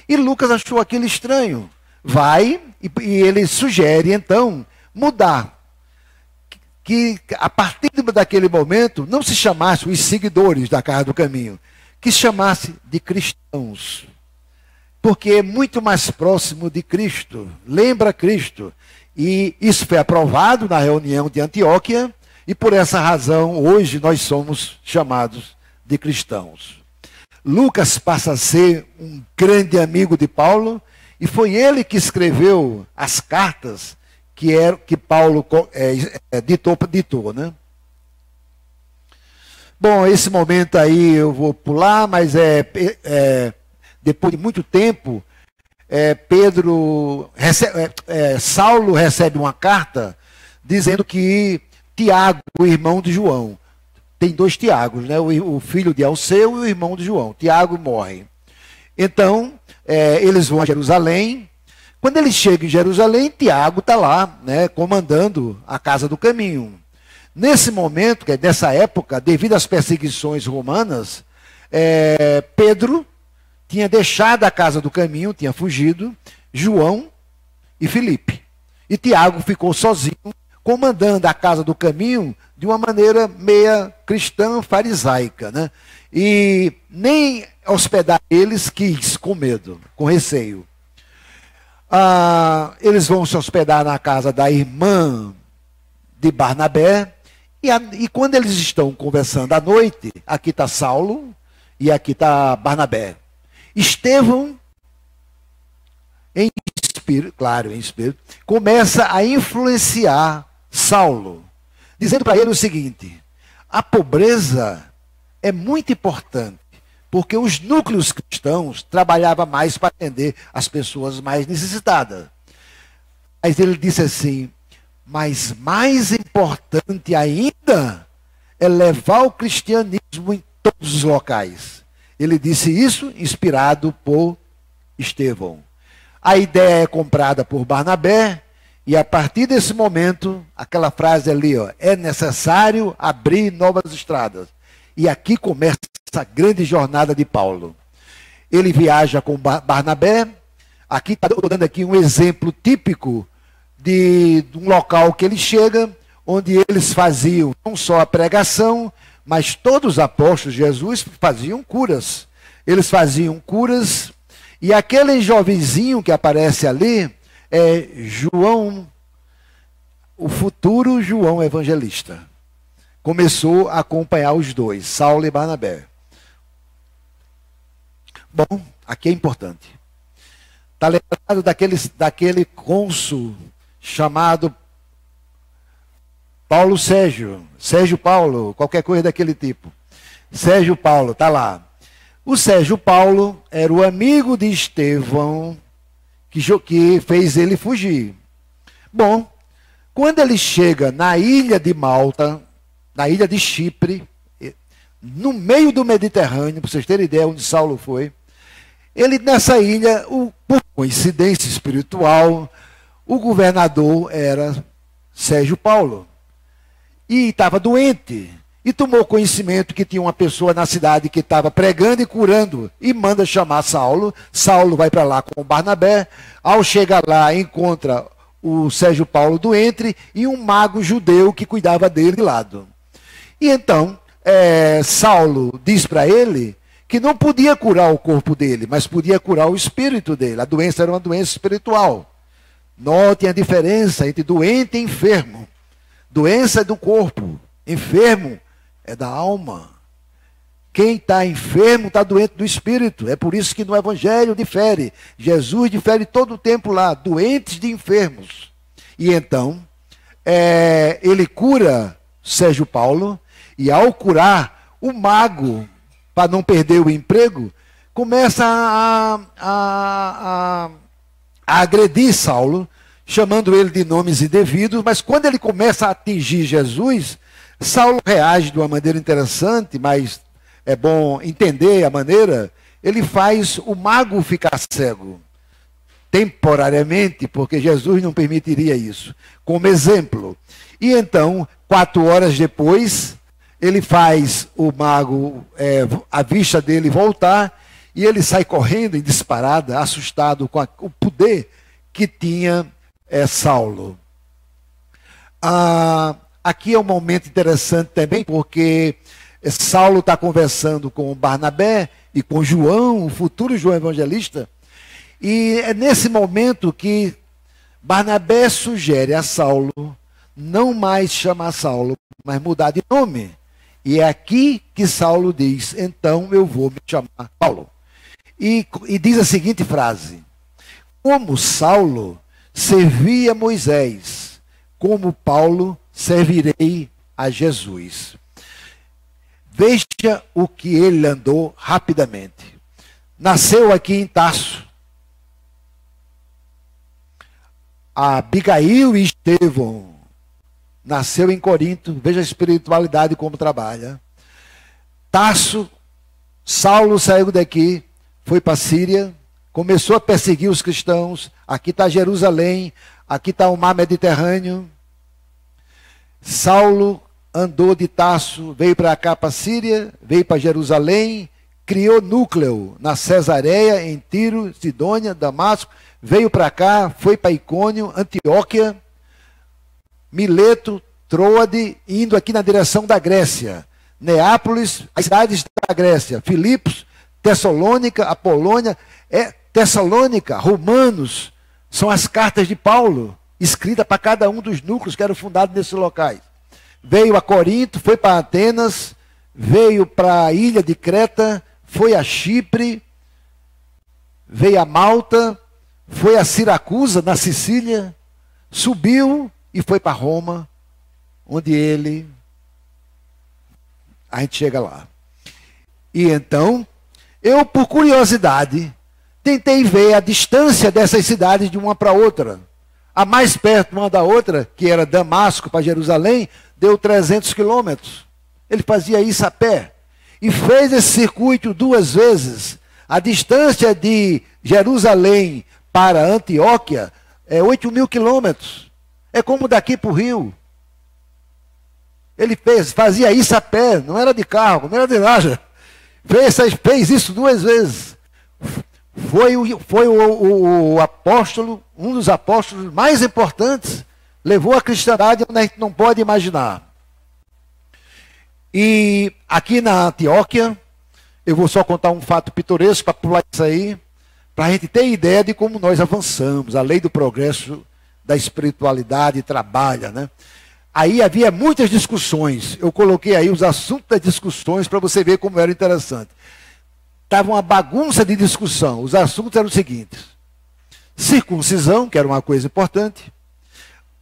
E Lucas achou aquilo estranho. Vai e ele sugere, então, mudar. Que a partir daquele momento não se chamasse os seguidores da casa do caminho, que se chamasse de cristãos. Porque é muito mais próximo de Cristo, lembra Cristo. E isso foi aprovado na reunião de Antioquia, e por essa razão, hoje nós somos chamados de cristãos. Lucas passa a ser um grande amigo de Paulo, e foi ele que escreveu as cartas que Paulo ditou, né? Bom, esse momento aí eu vou pular, mas depois de muito tempo, Saulo recebe uma carta dizendo que Tiago, o irmão de João, tem dois Tiagos, né? O filho de Alceu e o irmão de João. Tiago morre. Então, eles vão a Jerusalém. Quando eles chegam em Jerusalém, Tiago está lá, né, comandando a casa do caminho. Nesse momento, nessa época, devido às perseguições romanas, Pedro tinha deixado a casa do caminho, tinha fugido, João e Filipe. E Tiago ficou sozinho, comandando a casa do caminho de uma maneira meia cristã farisaica, né? E nem hospedar eles quis, com medo, com receio. Eles vão se hospedar na casa da irmã de Barnabé. E quando eles estão conversando à noite, aqui está Saulo e aqui está Barnabé. Estevão, em espírito, claro, em espírito, começa a influenciar Saulo, dizendo para ele o seguinte: a pobreza é muito importante, porque os núcleos cristãos trabalhavam mais para atender as pessoas mais necessitadas. Mas ele disse assim: mas mais importante ainda é levar o cristianismo em todos os locais. Ele disse isso inspirado por Estevão. A ideia é comprada por Barnabé, e a partir desse momento, aquela frase ali, ó, é necessário abrir novas estradas. E aqui começa essa grande jornada de Paulo. Ele viaja com Barnabé. Aqui estou dando aqui um exemplo típico de um local que ele chega, onde eles faziam não só a pregação, mas todos os apóstolos de Jesus faziam curas. Eles faziam curas, e aquele jovenzinho que aparece ali é João, o futuro João Evangelista. Começou a acompanhar os dois, Saulo e Barnabé. Bom, aqui é importante. Está lembrado daquele cônsul chamado Paulo Sérgio Paulo, qualquer coisa daquele tipo. Sérgio Paulo, está lá. O Sérgio Paulo era o amigo de Estevão que fez ele fugir. Bom, quando ele chega na ilha de Malta, na ilha de Chipre, no meio do Mediterrâneo, para vocês terem ideia onde Saulo foi, ele nessa ilha, por coincidência espiritual, o governador era Sérgio Paulo. E estava doente. E tomou conhecimento que tinha uma pessoa na cidade que estava pregando e curando. E manda chamar Saulo. Saulo vai para lá com Barnabé. Ao chegar lá, encontra o Sérgio Paulo doente e um mago judeu que cuidava dele de lado. E então, Saulo diz para ele que não podia curar o corpo dele, mas podia curar o espírito dele. A doença era uma doença espiritual. Notem a diferença entre doente e enfermo. Doença é do corpo, enfermo é da alma. Quem está enfermo está doente do espírito. É por isso que no Evangelho difere. Jesus difere todo o tempo lá, doentes de enfermos. E então, ele cura Sérgio Paulo, e ao curar, o mago, para não perder o emprego, começa a agredir Saulo, chamando ele de nomes indevidos, mas quando ele começa a atingir Jesus, Saulo reage de uma maneira interessante, mas é bom entender a maneira. Ele faz o mago ficar cego, temporariamente, porque Jesus não permitiria isso, como exemplo. E então, 4 horas depois, ele faz o mago, a vista dele voltar, e ele sai correndo em disparada, assustado com o poder que tinha Saulo. Aqui é um momento interessante também, porque Saulo está conversando com Barnabé e com João, o futuro João Evangelista, e é nesse momento que Barnabé sugere a Saulo não mais chamar Saulo, mas mudar de nome. E é aqui que Saulo diz: então eu vou me chamar Paulo. E diz a seguinte frase: como Saulo servia Moisés, como Paulo servirei a Jesus. Veja o que ele andou rapidamente. Nasceu aqui em Tarso. Abigail e Estevão nasceu em Corinto. Veja a espiritualidade como trabalha. Tarso, Saulo saiu daqui, foi para a Síria, começou a perseguir os cristãos. Aqui está Jerusalém, aqui está o mar Mediterrâneo. Saulo andou de Tarso, veio para cá, para a Síria, veio para Jerusalém, criou núcleo na Cesareia, em Tiro, Sidônia, Damasco, veio para cá, foi para Icônio, Antioquia, Mileto, Troade, indo aqui na direção da Grécia. Neápolis, as cidades da Grécia, Filipos, Tessalônica, Apolônia, Tessalônica, Romanos, São as cartas de Paulo, escritas para cada um dos núcleos que eram fundados nesses locais. Veio a Corinto, foi para Atenas, veio para a ilha de Creta, foi a Chipre, veio a Malta, foi a Siracusa, na Sicília, subiu e foi para Roma, onde a gente chega lá. E então, eu, por curiosidade, tentei ver a distância dessas cidades de uma para outra. A mais perto uma da outra, que era Damasco para Jerusalém, deu 300 quilômetros. Ele fazia isso a pé. E fez esse circuito 2 vezes. A distância de Jerusalém para Antioquia é 8.000 quilômetros. É como daqui para o Rio. Ele fazia isso a pé, não era de carro, não era de nada. Fez isso 2 vezes. Foi o apóstolo, um dos apóstolos mais importantes, levou a cristandade onde a gente não pode imaginar. E aqui na Antioquia, eu vou só contar um fato pitoresco para pular isso aí, para a gente ter ideia de como nós avançamos. A lei do progresso da espiritualidade trabalha, né? Aí havia muitas discussões. Eu coloquei aí os assuntos das discussões para você ver como era interessante. Estava uma bagunça de discussão. Os assuntos eram os seguintes: circuncisão, que era uma coisa importante.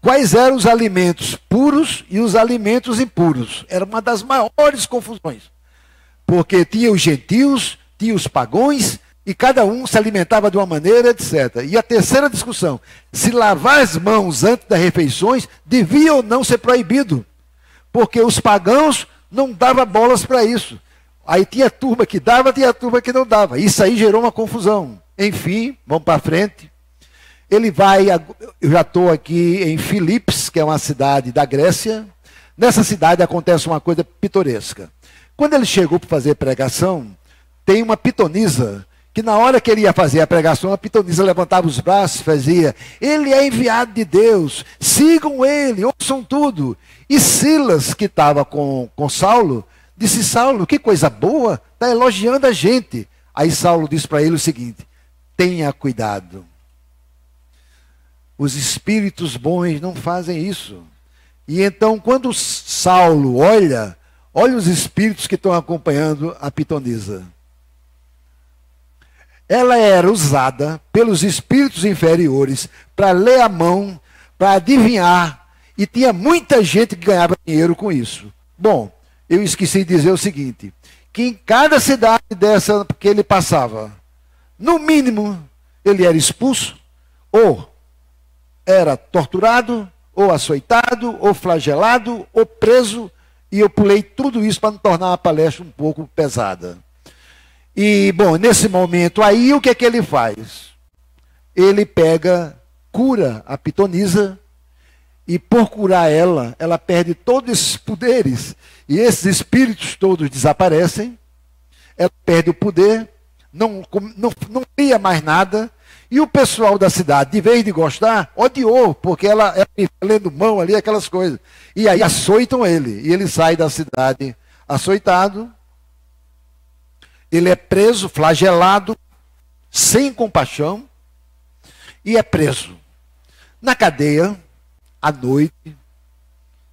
Quais eram os alimentos puros e os alimentos impuros? Era uma das maiores confusões. Porque tinha os gentios, tinha os pagãos, e cada um se alimentava de uma maneira, etc. E a terceira discussão: se lavar as mãos antes das refeições devia ou não ser proibido. Porque os pagãos não davam bolas para isso. Aí tinha turma que dava, tinha turma que não dava. Isso aí gerou uma confusão. Enfim, vamos para frente. Ele vai, eu já estou aqui em Filipos, que é uma cidade da Grécia. Nessa cidade acontece uma coisa pitoresca. Quando ele chegou para fazer pregação, tem uma pitonisa, que na hora que ele ia fazer a pregação, a pitonisa levantava os braços e fazia: ele é enviado de Deus, sigam ele, ouçam tudo. E Silas, que estava com Saulo, disse: Saulo, que coisa boa, está elogiando a gente. Aí Saulo disse para ele o seguinte: tenha cuidado. Os espíritos bons não fazem isso. E então, quando Saulo olha os espíritos que estão acompanhando a pitonisa. Ela era usada pelos espíritos inferiores para ler a mão, para adivinhar, e tinha muita gente que ganhava dinheiro com isso. Bom, eu esqueci de dizer o seguinte, que em cada cidade dessa que ele passava, no mínimo, ele era expulso, ou era torturado, ou açoitado, ou flagelado, ou preso, e eu pulei tudo isso para não tornar a palestra um pouco pesada. E, bom, nesse momento aí, o que é que ele faz? Ele cura a pitonisa, e por curar ela, ela perde todos esses poderes, e esses espíritos todos desaparecem, ela perde o poder, não cria mais nada, e o pessoal da cidade, de vez de gostar, odiou, porque ela lendo mão ali, aquelas coisas. E aí açoitam ele, e ele sai da cidade açoitado, ele é preso, flagelado, sem compaixão, e é preso. Na cadeia, à noite,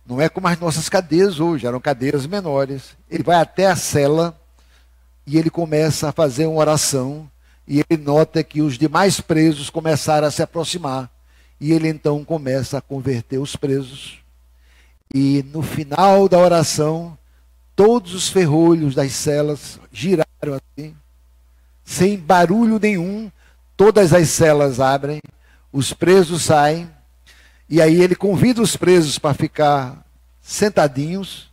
não é como as nossas cadeias hoje, eram cadeias menores. Ele vai até a cela e ele começa a fazer uma oração, e ele nota que os demais presos começaram a se aproximar. E ele então começa a converter os presos. E no final da oração, todos os ferrolhos das celas giraram assim, sem barulho nenhum, todas as celas abrem, os presos saem, e aí ele convida os presos para ficar sentadinhos,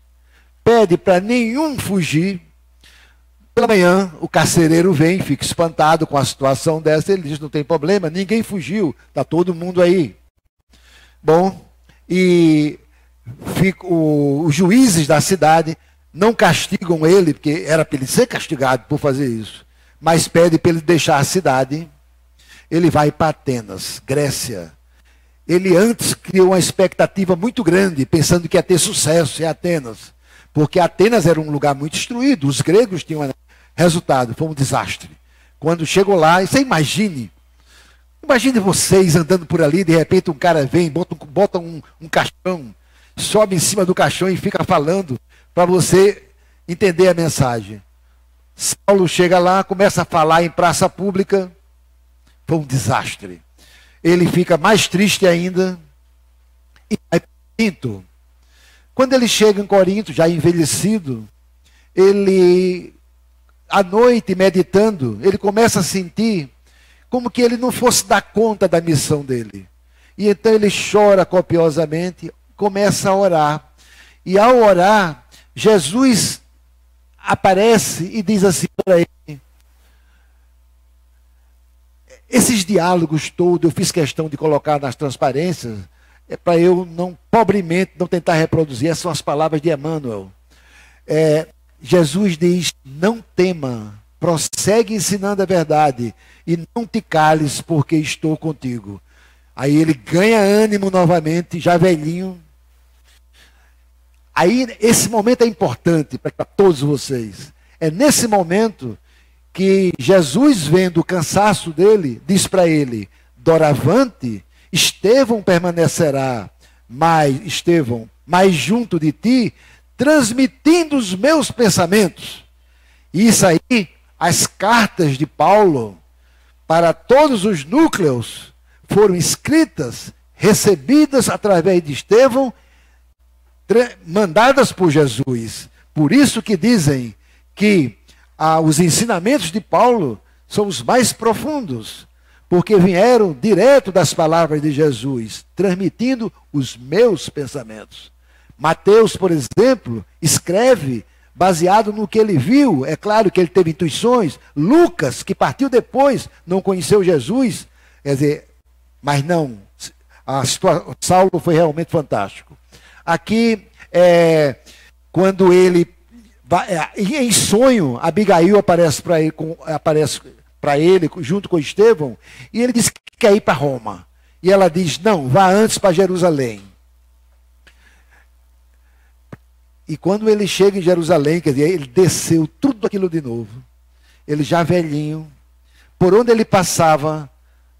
pede para nenhum fugir. Pela manhã, o carcereiro vem, fica espantado com a situação dessa, ele diz: não tem problema, ninguém fugiu, está todo mundo aí. Bom, e os juízes da cidade não castigam ele, porque era para ele ser castigado por fazer isso, mas pede para ele deixar a cidade. Ele vai para Atenas, Grécia. Ele antes criou uma expectativa muito grande, pensando que ia ter sucesso em Atenas, porque Atenas era um lugar muito instruído, os gregos tinham resultado, foi um desastre. Quando chegou lá, você imagine Imagine vocês andando por ali, de repente um cara vem, bota um caixão, sobe em cima do caixão e fica falando para você entender a mensagem. Saulo chega lá, começa a falar em praça pública. Foi um desastre. Ele fica mais triste ainda e vai para Corinto. Quando ele chega em Corinto, já envelhecido, ele, à noite, meditando, ele começa a sentir como que ele não fosse dar conta da missão dele. E então ele chora copiosamente, começa a orar. E ao orar, Jesus aparece e diz assim para ele: esses diálogos todos eu fiz questão de colocar nas transparências, para eu não, pobremente, não tentar reproduzir. Essas são as palavras de Emmanuel. Jesus diz: não tema, prossegue ensinando a verdade e não te cales, porque estou contigo. Aí ele ganha ânimo novamente, já velhinho. Aí esse momento é importante para todos vocês. É nesse momento que Jesus, vendo o cansaço dele, diz para ele: doravante, Estevão permanecerá, mais junto de ti, transmitindo os meus pensamentos. E isso aí, as cartas de Paulo para todos os núcleos foram escritas, recebidas através de Estevão, mandadas por Jesus. Por isso que dizem que os ensinamentos de Paulo são os mais profundos, porque vieram direto das palavras de Jesus, transmitindo os meus pensamentos. Mateus, por exemplo, escreve baseado no que ele viu. É claro que ele teve intuições. Lucas, que partiu depois, não conheceu Jesus, quer dizer, mas não, Saulo foi realmente fantástico. Aqui, quando ele, em sonho, Abigail aparece para ele, junto com Estevão, e ele diz que quer ir para Roma. E ela diz: não, vá antes para Jerusalém. E quando ele chega em Jerusalém, quer dizer, ele desceu tudo aquilo de novo. Ele já velhinho. Por onde ele passava,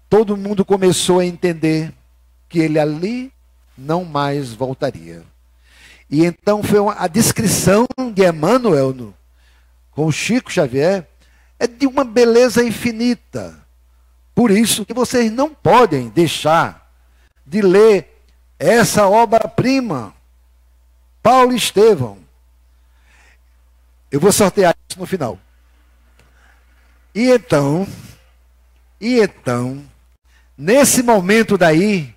todo mundo começou a entender que ele ali não mais voltaria. E então foi a descrição de Emmanuel com o Chico Xavier é de uma beleza infinita. Por isso que vocês não podem deixar de ler essa obra-prima, Paulo e Estevão. Eu vou sortear isso no final. E então, nesse momento daí,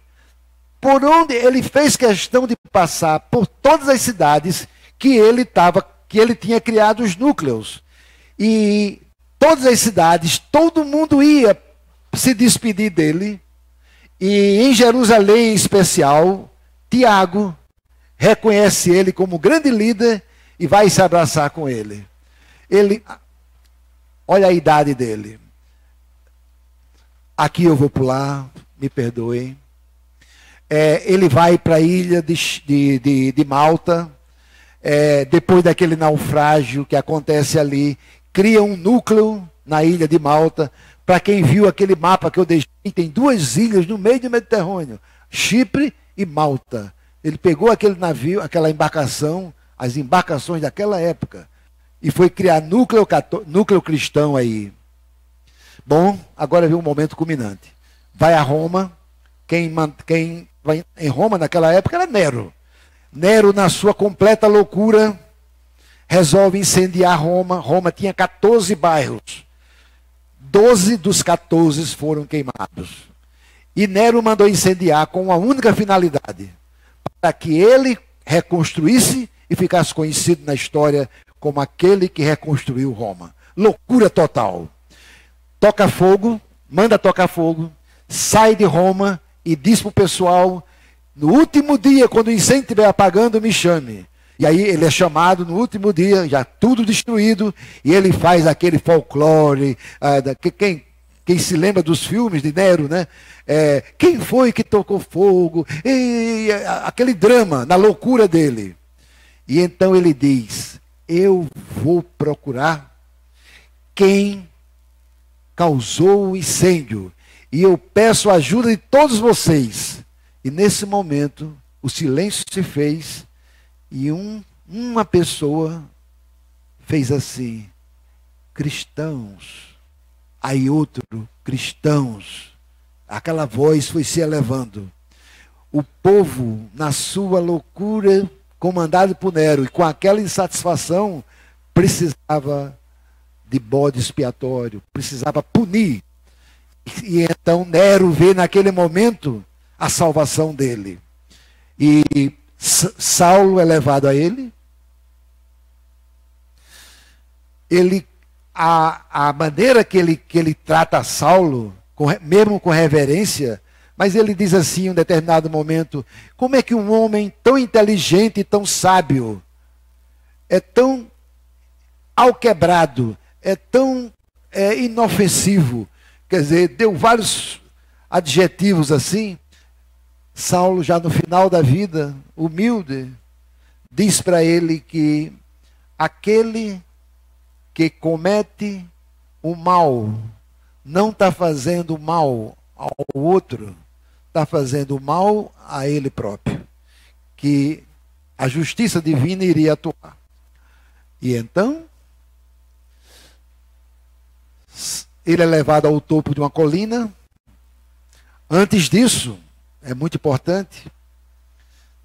por onde ele fez questão de passar por todas as cidades que ele tinha criado os núcleos. E todas as cidades, todo mundo ia se despedir dele. E em Jerusalém em especial, Tiago reconhece ele como grande líder e vai se abraçar com ele. Olha a idade dele. Aqui eu vou pular, me perdoem. Ele vai para a ilha de Malta, depois daquele naufrágio que acontece ali, cria um núcleo na ilha de Malta. Para quem viu aquele mapa que eu deixei, tem duas ilhas no meio do Mediterrâneo, Chipre e Malta. Ele pegou aquele navio, aquela embarcação, as embarcações daquela época, e foi criar núcleo cristão aí. Bom, agora vem um momento culminante. Vai a Roma. Quem vai em Roma naquela época era Nero. Nero, na sua completa loucura, resolve incendiar Roma. Roma tinha 14 bairros. 12 dos 14 foram queimados. E Nero mandou incendiar com uma única finalidade: para que ele reconstruísse e ficasse conhecido na história como aquele que reconstruiu Roma. Loucura total. Toca fogo, manda tocar fogo, sai de Roma e diz para o pessoal: no último dia, quando o incêndio estiver apagando, me chame. E aí ele é chamado no último dia, já tudo destruído, e ele faz aquele folclore. Quem se lembra dos filmes de Nero, né? Quem foi que tocou fogo? E aquele drama, na loucura dele. E então ele diz: eu vou procurar quem causou o incêndio. E eu peço a ajuda de todos vocês. E nesse momento, o silêncio se fez e uma pessoa fez assim: cristãos. Aí outro: cristãos. Aquela voz foi se elevando. O povo, na sua loucura, comandado por Nero, e com aquela insatisfação, precisava de bode expiatório, precisava punir. E então Nero vê naquele momento a salvação dele. E Saulo é levado a ele. A maneira que ele trata Saulo, mesmo com reverência, mas ele diz assim em um determinado momento: como é que um homem tão inteligente e tão sábio é tão alquebrado, é tão inofensivo? Quer dizer, deu vários adjetivos assim. Saulo, já no final da vida, humilde, diz para ele que aquele que comete o mal não está fazendo mal ao outro, está fazendo mal a ele próprio. Que a justiça divina iria atuar. E então, ele é levado ao topo de uma colina. Antes disso, é muito importante,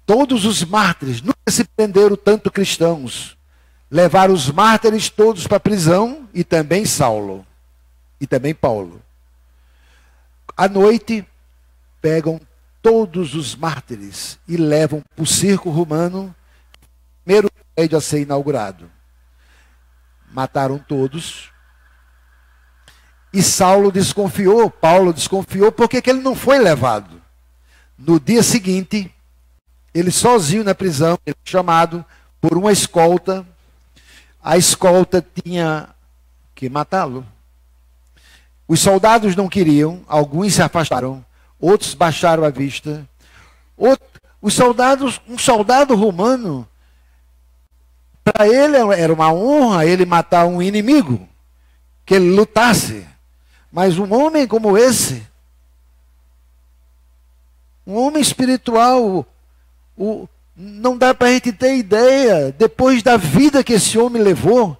todos os mártires, nunca se prenderam tanto cristãos, levaram os mártires todos para a prisão, e também Saulo, e também Paulo. À noite, pegam todos os mártires e levam para o circo romano, primeiro prédio a ser inaugurado. Mataram todos. E Saulo desconfiou, Paulo desconfiou, porque que ele não foi levado. No dia seguinte, ele sozinho na prisão, ele foi chamado por uma escolta. A escolta tinha que matá-lo. Os soldados não queriam, alguns se afastaram, outros baixaram a vista. Um soldado romano, para ele era uma honra ele matar um inimigo, que ele lutasse. Mas um homem como esse, um homem espiritual, não dá para a gente ter ideia, depois da vida que esse homem levou,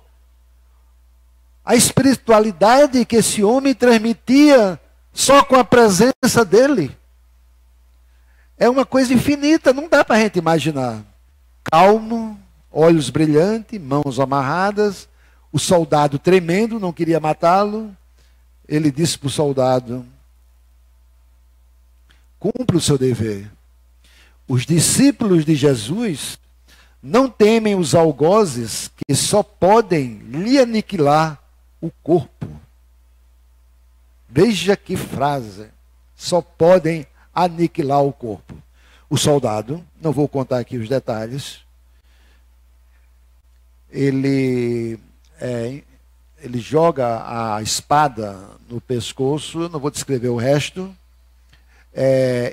a espiritualidade que esse homem transmitia só com a presença dele. É uma coisa infinita, não dá para a gente imaginar. Calmo, olhos brilhantes, mãos amarradas, o soldado tremendo, não queria matá-lo. Ele disse para o soldado: cumpra o seu dever. Os discípulos de Jesus não temem os algozes que só podem lhe aniquilar o corpo. Veja que frase. Só podem aniquilar o corpo. O soldado, não vou contar aqui os detalhes, ele joga a espada no pescoço, eu não vou descrever o resto,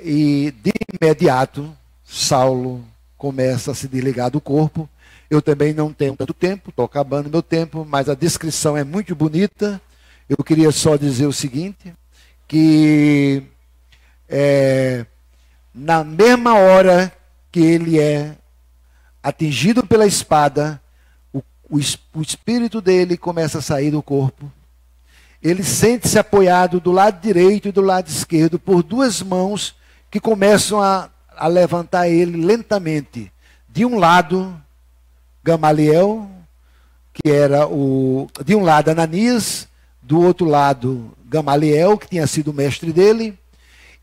e de imediato Saulo começa a se desligar do corpo. Eu também não tenho tanto tempo, estou acabando meu tempo, mas a descrição é muito bonita. Eu queria só dizer o seguinte, que na mesma hora que ele é atingido pela espada, o espírito dele começa a sair do corpo. Ele sente-se apoiado do lado direito e do lado esquerdo por duas mãos que começam a levantar ele lentamente. De um lado, Gamaliel, que era de um lado Ananias, do outro lado Gamaliel, que tinha sido o mestre dele,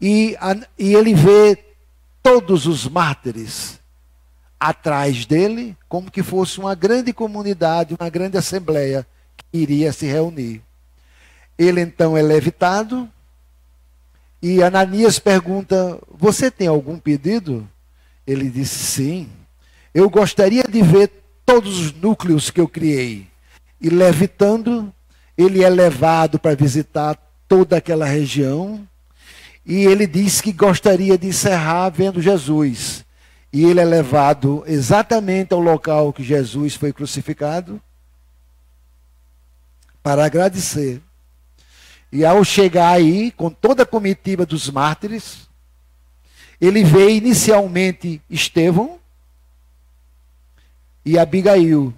e ele vê todos os mártires atrás dele, como que fosse uma grande comunidade, uma grande assembleia que iria se reunir. Ele então é levitado, e Ananias pergunta: você tem algum pedido? Ele disse: sim, eu gostaria de ver todos os núcleos que eu criei. E levitando, ele é levado para visitar toda aquela região, e ele diz que gostaria de encerrar vendo Jesus. E ele é levado exatamente ao local que Jesus foi crucificado, para agradecer. E ao chegar aí, com toda a comitiva dos mártires, ele vê inicialmente Estevão e Abigail.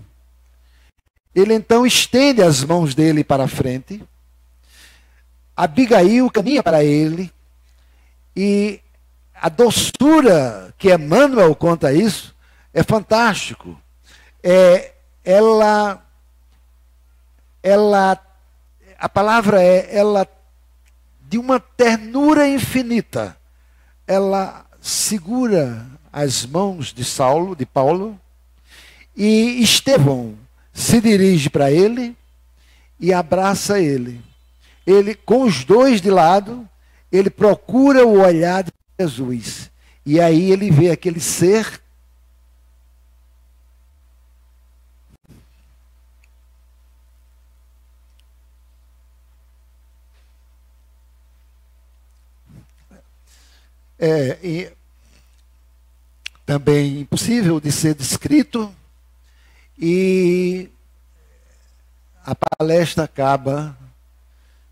Ele então estende as mãos dele para a frente. Abigail caminha para ele. E a doçura que Emmanuel conta isso é fantástico. A palavra ela de uma ternura infinita. Ela segura as mãos de Paulo, e Estevão se dirige para ele e abraça ele. Ele, com os dois de lado, ele procura o olhar de Jesus. E aí ele vê aquele ser e também impossível de ser descrito. E a palestra acaba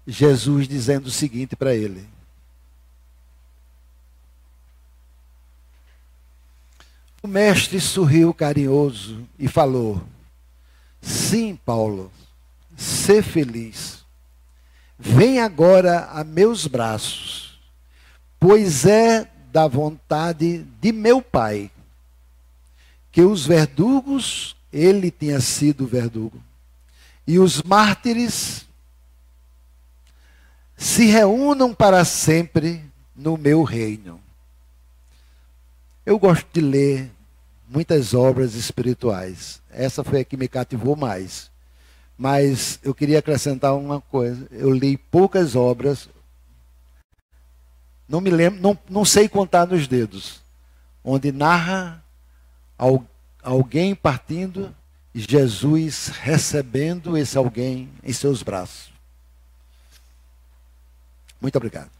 Jesus dizendo o seguinte para ele: o mestre sorriu carinhoso e falou: sim, Paulo, sê feliz. Vem agora a meus braços, pois é da vontade de meu Pai que os verdugos, ele tinha sido verdugo, e os mártires se reúnam para sempre no meu reino. Eu gosto de ler muitas obras espirituais. Essa foi a que me cativou mais. Mas eu queria acrescentar uma coisa. Eu li poucas obras, não me lembro, não sei contar nos dedos, onde narra alguém partindo e Jesus recebendo esse alguém em seus braços. Muito obrigado.